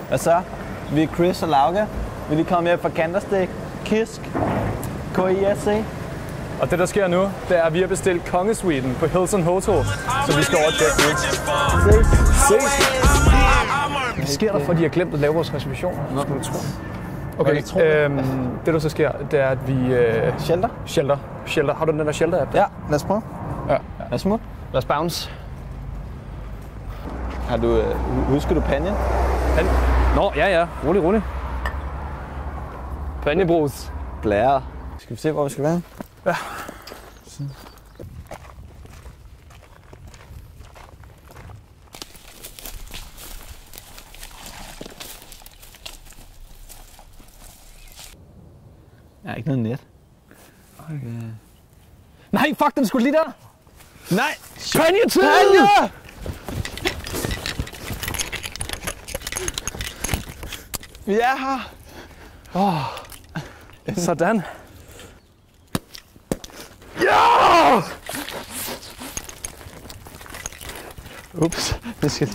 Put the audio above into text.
Hvad så? Vi er Chris og Lauke. Vi er lige kommet hjem fra Kanderstik. Kisk. KISC. Og det der sker nu, det er, at vi har bestilt kongesuiten på Hilton Hotel, så vi skal over og tjekke nu. Ses! Hvad sker der for, at de har glemt at lave vores reservation? Skulle du tro? Okay, det der så sker, det er, at vi... Shelter. Har du den der Shelter-app? Ja, lad os prøve. Ja. Lad os smutte. Lad os bounce. Har du... husker du Panje? Nå, ja. Rolig. Panjebrus. Blære. Skal vi se, hvor vi skal være? Ja. Jeg har ikke noget net. Okay. Nej, fuck, den skulle lige der! Nej! Panje-tid! Panje! Vi er her! Sådan. Ja! Ups, det skal...